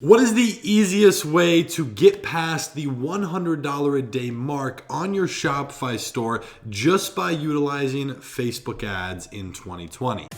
What is the easiest way to get past the $100 a day mark on your Shopify store just by utilizing Facebook ads in 2020?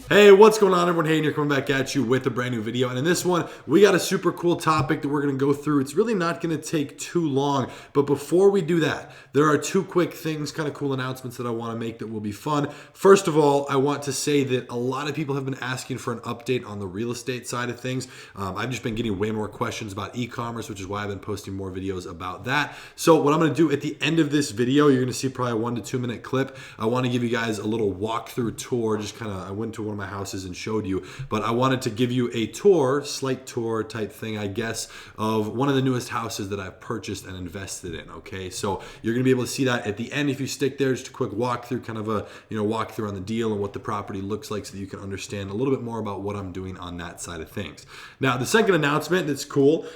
Hey, what's going on everyone? Hayden here, coming back at you with a brand new video. And in this one, we got a super cool topic that we're going to go through. It's really not going to take too long. But before we do that, there are two quick things, kind of cool announcements that I want to make that will be fun. First of all, I want to say that a lot of people have been asking for an update on the real estate side of things. I've just been getting way more questions about e-commerce, which is why I've been posting more videos about that. So what I'm going to do at the end of this video, you're going to see probably a 1 to 2 minute clip. I want to give you guys a little walkthrough tour. I went to one of my houses and showed you, but I wanted to give you a tour, slight tour type thing, I guess, of one of the newest houses that I've purchased and invested in. Okay, so you're gonna be able to see that at the end if you stick there. Just a quick walkthrough, kind of a walkthrough on the deal and what the property looks like, so that you can understand a little bit more about what I'm doing on that side of things. Now, the second announcement that's cool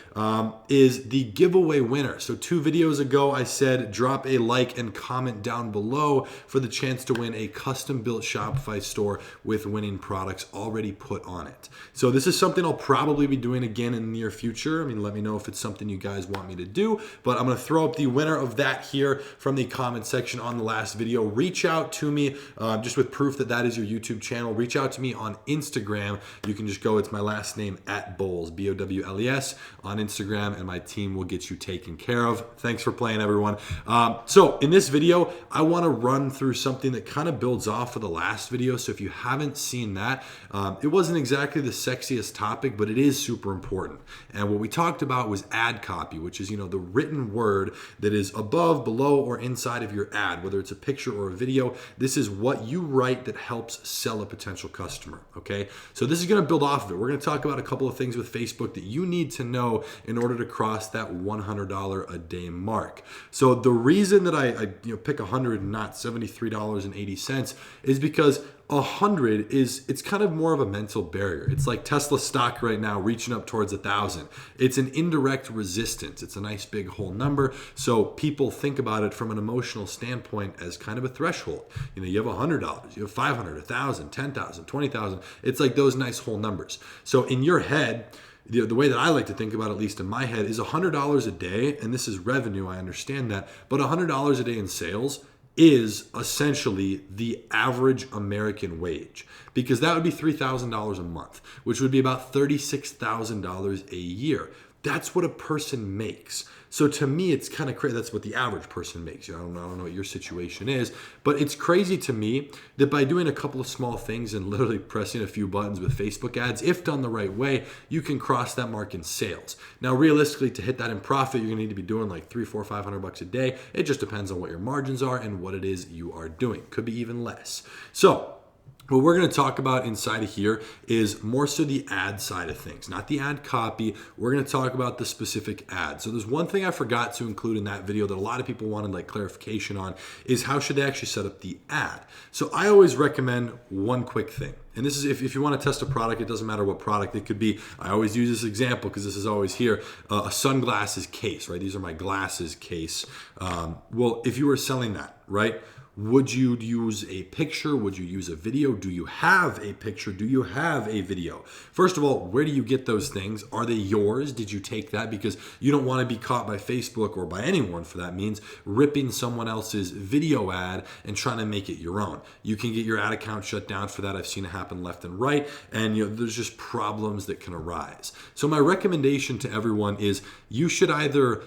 is the giveaway winner. So 2 videos ago, I said drop a like and comment down below for the chance to win a custom-built Shopify store with winning products already put on it. So this is something I'll probably be doing again in the near future. I mean, let me know if it's something you guys want me to do, but I'm going to throw up the winner of that here from the comment section on the last video. Reach out to me just with proof that that is your YouTube channel. Reach out to me on Instagram. You can just go, it's my last name @Bowles, B-O-W-L-E-S on Instagram, and my team will get you taken care of. Thanks for playing, everyone. So in this video, I want to run through something that kind of builds off of the last video. So if you haven't seen that, it wasn't exactly the sexiest topic, but it is super important. And what we talked about was ad copy, which is, the written word that is above, below, or inside of your ad, whether it's a picture or a video. This is what you write that helps sell a potential customer. Okay, so this is going to build off of it. We're going to talk about a couple of things with Facebook that you need to know in order to cross that $100 a day mark. So the reason that I pick 100 and not $73.80 is because 100 it's kind of more of a mental barrier. It's like Tesla stock right now reaching up towards 1,000. It's an indirect resistance. It's a nice big whole number. So people think about it from an emotional standpoint as kind of a threshold. You have $100, you have 500, 1,000, 10,000, 20,000. It's like those nice whole numbers. So in your head, the way that I like to think about it, at least in my head, is $100 a day, and this is revenue, I understand that, but $100 a day in sales is essentially the average American wage, because that would be $3,000 a month, which would be about $36,000 a year. That's what a person makes. So to me, it's kind of crazy. That's what the average person makes. I don't know what your situation is, but it's crazy to me that by doing a couple of small things and literally pressing a few buttons with Facebook ads, if done the right way, you can cross that mark in sales. Now, realistically, to hit that in profit, you're gonna need to be doing like $300, $400, $500 a day. It just depends on what your margins are and what it is you are doing. Could be even less. So what we're going to talk about inside of here is more so the ad side of things, not the ad copy. We're going to talk about the specific ad. So there's one thing I forgot to include in that video that a lot of people wanted clarification on, is how should they actually set up the ad. So I always recommend one quick thing. And this is if you want to test a product, it doesn't matter what product it could be. I always use this example because this is always here, a sunglasses case, right? These are my glasses case. Well, if you were selling that, right? Would you use a picture? Would you use a video? Do you have a picture? Do you have a video? First of all, where do you get those things? Are they yours? Did you take that? Because you don't want to be caught by Facebook, or by anyone for that means, ripping someone else's video ad and trying to make it your own. You can get your ad account shut down for that. I've seen it happen left and right, and there's just problems that can arise. So my recommendation to everyone is you should either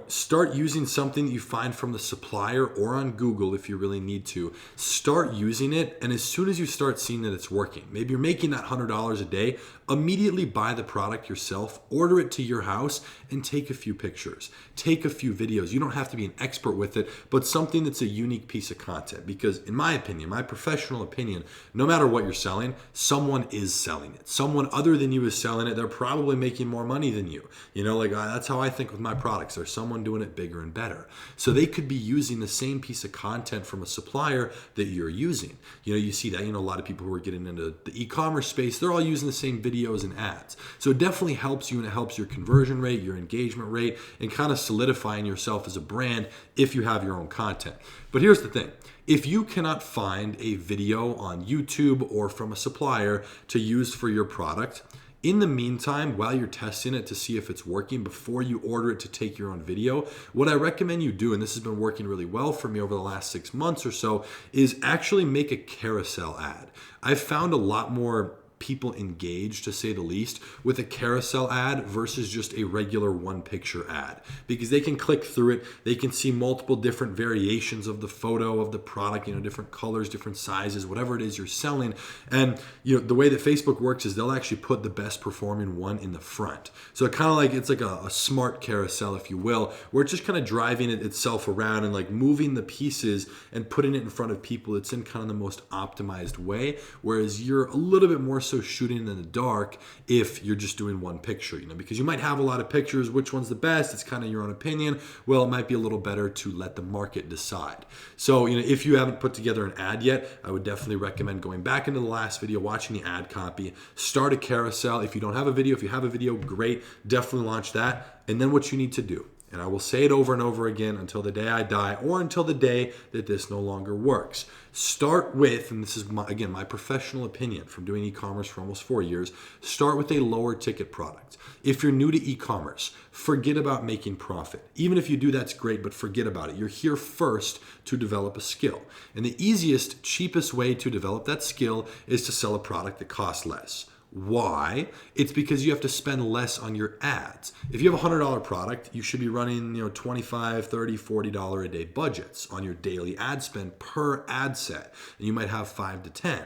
start using something that you find from the supplier or on Google if you really need to. Start using it, and as soon as you start seeing that it's working, maybe you're making that $100 a day, immediately buy the product yourself, order it to your house, and take a few pictures, take a few videos. You don't have to be an expert with it, but something that's a unique piece of content, because in my opinion, my professional opinion, no matter what you're selling, someone is selling it. Someone other than you is selling it. They're probably making more money than you. That's how I think with my products. There's someone doing it bigger and better. So they could be using the same piece of content from a supplier that you're using. You see that, a lot of people who are getting into the e-commerce space, they're all using the same video videos and ads. So it definitely helps you, and it helps your conversion rate, your engagement rate, and kind of solidifying yourself as a brand if you have your own content. But here's the thing. If you cannot find a video on YouTube or from a supplier to use for your product, in the meantime, while you're testing it to see if it's working before you order it to take your own video, what I recommend you do, and this has been working really well for me over the last 6 months or so, is actually make a carousel ad. I've found a lot more people engaged, to say the least, with a carousel ad versus just a regular one picture ad, because they can click through it, they can see multiple different variations of the photo of the product, different colors, different sizes, whatever it is you're selling. And the way that Facebook works is they'll actually put the best performing one in the front. So it's like a smart carousel, if you will, where it's just kind of driving it itself around and like moving the pieces and putting it in front of people. It's in kind of the most optimized way, whereas you're a little bit more so shooting in the dark if you're just doing one picture, because you might have a lot of pictures. Which one's the best? It's kind of your own opinion. Well, it might be a little better to let the market decide. So, if you haven't put together an ad yet, I would definitely recommend going back into the last video, watching the ad copy, start a carousel. If you don't have a video, if you have a video, great, definitely launch that. And then what you need to do, and I will say it over and over again until the day I die or until the day that this no longer works. Start with, and this is my professional opinion from doing e-commerce for almost 4 years, start with a lower ticket product. If you're new to e-commerce, forget about making profit. Even if you do, that's great, but forget about it. You're here first to develop a skill. And the easiest, cheapest way to develop that skill is to sell a product that costs less. Why? It's because you have to spend less on your ads. If you have a $100 product, you should be running, $25, $30, $40 a day budgets on your daily ad spend per ad set. And you might have 5 to 10.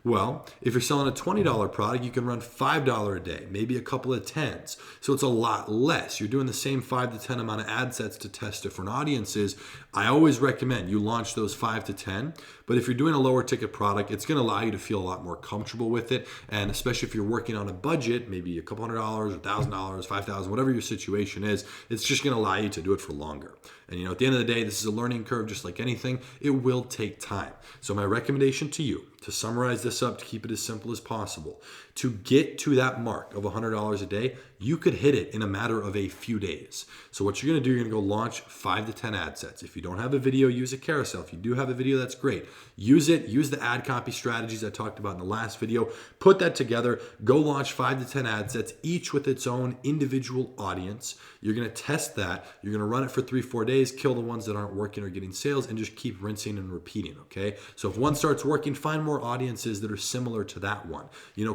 Well, if you're selling a $20 product, you can run $5 a day, maybe a couple of tens. So it's a lot less. You're doing the same 5 to 10 amount of ad sets to test different audiences. I always recommend you launch those 5 to 10. But if you're doing a lower ticket product, it's going to allow you to feel a lot more comfortable with it. And especially if you're working on a budget, maybe a couple $100, $1,000, $5,000, whatever your situation is, it's just going to allow you to do it for longer. And at the end of the day, this is a learning curve just like anything. It will take time. So my recommendation to you, to summarize this up, to keep it as simple as possible, to get to that mark of $100 a day, you could hit it in a matter of a few days. So what you're going to do, you're going to go launch 5 to 10 ad sets. If you don't have a video, use a carousel. If you do have a video, that's great. Use it. Use the ad copy strategies I talked about in the last video. Put that together. Go launch 5 to 10 ad sets, each with its own individual audience. You're going to test that. You're going to run it for 3-4 days, kill the ones that aren't working or getting sales, and just keep rinsing and repeating, okay? So if one starts working, find more audiences that are similar to that one.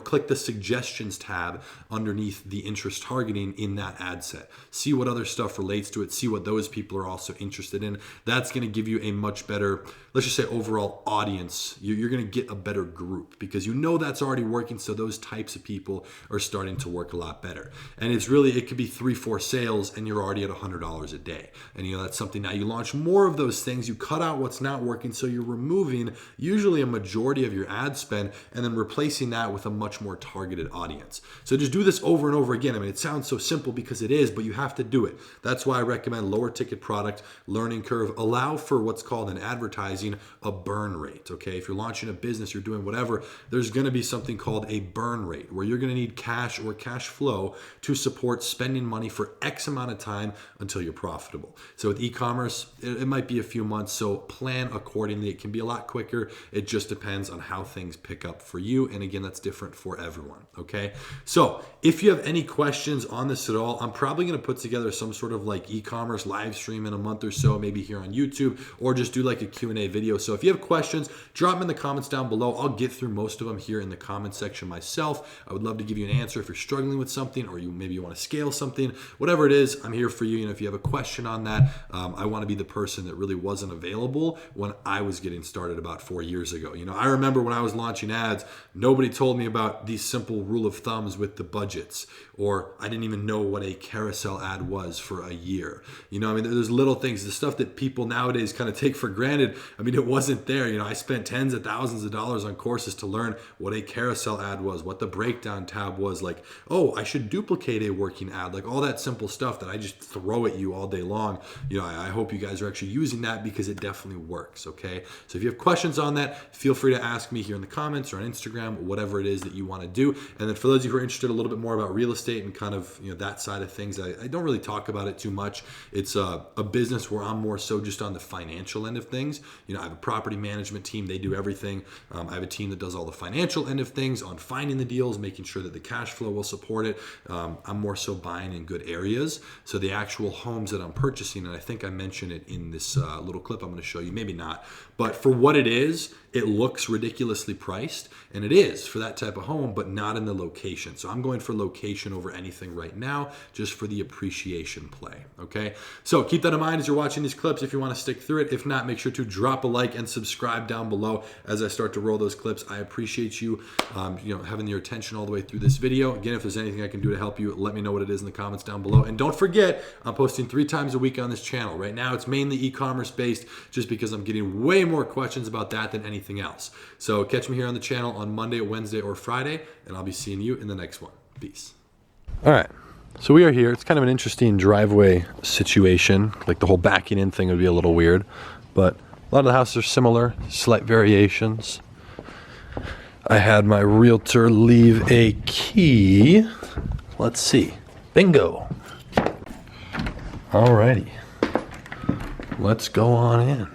Click the suggestions tab underneath the interest targeting in that ad set. See what other stuff relates to it. See what those people are also interested in. That's going to give you a much better, let's just say, overall audience. You're going to get a better group because that's already working. So those types of people are starting to work a lot better. And it could be 3-4 sales and you're already at $100 a day. And that's something. Now you launch more of those things. You cut out what's not working. So you're removing usually a majority of your ad spend and then replacing that with a much more targeted audience. So just do this over and over again. It sounds so simple because it is, but you have to do it. That's why I recommend lower ticket product, learning curve. Allow for what's called in advertising a burn rate. Okay, if you're launching a business, you're doing whatever, there's going to be something called a burn rate where you're going to need cash or cash flow to support spending money for X amount of time until you're profitable. So with e-commerce, it might be a few months. So plan accordingly. It can be a lot quicker. It just depends on how things pick up for you. And again, that's different for everyone. Okay. So if you have any questions on this at all, I'm probably going to put together some sort of like e-commerce live stream in a month or so, maybe here on YouTube, or just do like a Q&A video. So if you have questions, drop them in the comments down below. I'll get through most of them here in the comment section myself. I would love to give you an answer if you're struggling with something, or maybe you want to scale something, whatever it is, I'm here for you. If you have a question on that, I want to be the person that really wasn't available when I was getting started about 4 years ago. I remember when I was launching ads, nobody told me about these simple rule of thumbs with the budgets or I didn't even know what a carousel ad was for a year. You know, I mean, there's little things, the stuff that people nowadays kind of take for granted. I mean, it wasn't there. You know, I spent tens of thousands of dollars on courses to learn what a carousel ad was, what the breakdown tab was, like, oh, I should duplicate a working ad, like all that simple stuff that I just throw at you all day long. You know, I hope you guys are actually using that because it definitely works, okay? So if you have questions on that, feel free to ask me here in the comments or on Instagram, whatever it is that you want to do. And then for those of you who are interested a little bit more about real estate and kind of, you know, that side of things, I don't really talk about it too much. It's a business where I'm more so just on the financial end of things. You know, I have a property management team. They do everything. I have a team that does all the financial end of things on finding the deals, making sure that the cash flow will support it. I'm more so buying in good areas. So the actual homes that I'm purchasing, and I think I mentioned it in this little clip I'm going to show you, maybe not, but for what it is, it looks ridiculously priced, and it is for that type of home, but not in the location. So I'm going for location over anything right now, just for the appreciation play, okay? So keep that in mind as you're watching these clips if you want to stick through it. If not, make sure to drop a like and subscribe down below as I start to roll those clips. I appreciate you, having your attention all the way through this video. Again, if there's anything I can do to help you, let me know what it is in the comments down below. And don't forget, I'm posting 3 times a week on this channel. Right now, it's mainly e-commerce based, just because I'm getting way more questions about that than anything else. So catch me here on the channel on Monday, Wednesday, or Friday, and I'll be seeing you in the next one. Peace. All right, so we are here. It's kind of an interesting driveway situation. Like the whole backing in thing would be a little weird, but a lot of the houses are similar, slight variations. I had my realtor leave a key. Let's see. Bingo. Alrighty. Let's go on in.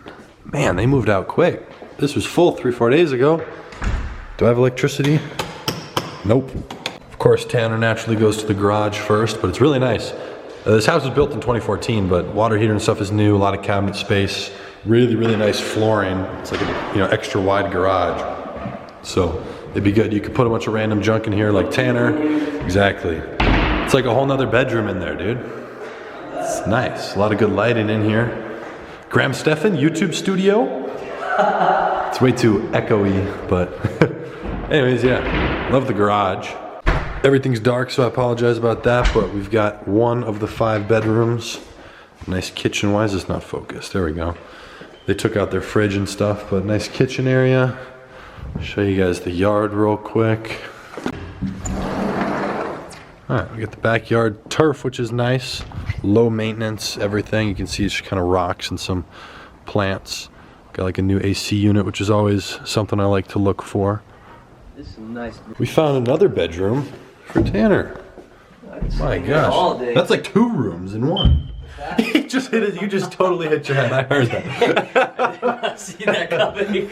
Man, they moved out quick. This was full 3-4 days ago. Do I have electricity? Nope. Of course, Tanner naturally goes to the garage first, but it's really nice. This house was built in 2014, but water heater and stuff is new, a lot of cabinet space, really, really nice flooring. It's like a extra wide garage. So it'd be good. You could put a bunch of random junk in here like Tanner. Exactly. It's like a whole nother bedroom in there, dude. It's nice. A lot of good lighting in here. Graham Stephan, YouTube studio. It's way too echoey, but anyways, yeah, love the garage. Everything's dark, so I apologize about that, but we've got 1 of the 5 bedrooms. Nice kitchen. Why is this not focused? There we go. They took out their fridge and stuff, but nice kitchen area. I'll show you guys the yard real quick. All right, we got the backyard turf, which is nice. Low maintenance, everything. You can see it's just kind of rocks and some plants. Got like a new AC unit, which is always something I like to look for. This is nice. We found another bedroom for Tanner. My gosh, that's like 2 rooms in one. You just hit it. You just totally hit your head. I heard that. I did not see that coming.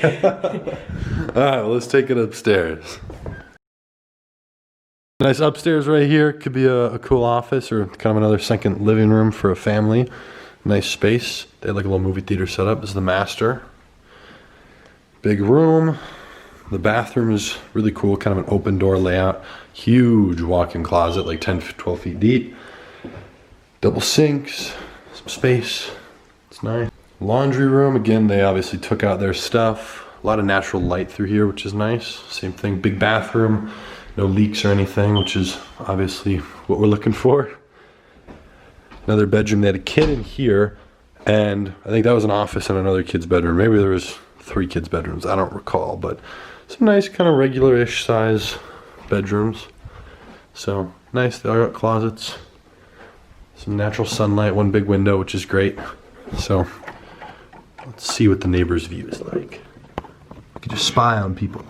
All right, well, let's take it upstairs. Nice upstairs right here. Could be a cool office or kind of another second living room for a family. Nice space. They have like a little movie theater set up. This is the master. Big room. The bathroom is really cool, kind of an open door layout. Huge walk-in closet, like 10, 12 feet deep. Double sinks, some space. It's nice. Laundry room, again, they obviously took out their stuff. A lot of natural light through here, which is nice. Same thing, big bathroom. No leaks or anything, which is obviously what we're looking for. Another bedroom. They had a kid in here, and I think that was an office and another kid's bedroom. Maybe there was 3 kids' bedrooms. I don't recall, but some nice kind of regular-ish size bedrooms. So nice. They all got closets. Some natural sunlight. 1 big window, which is great. So let's see what the neighbor's view is like. You can just spy on people.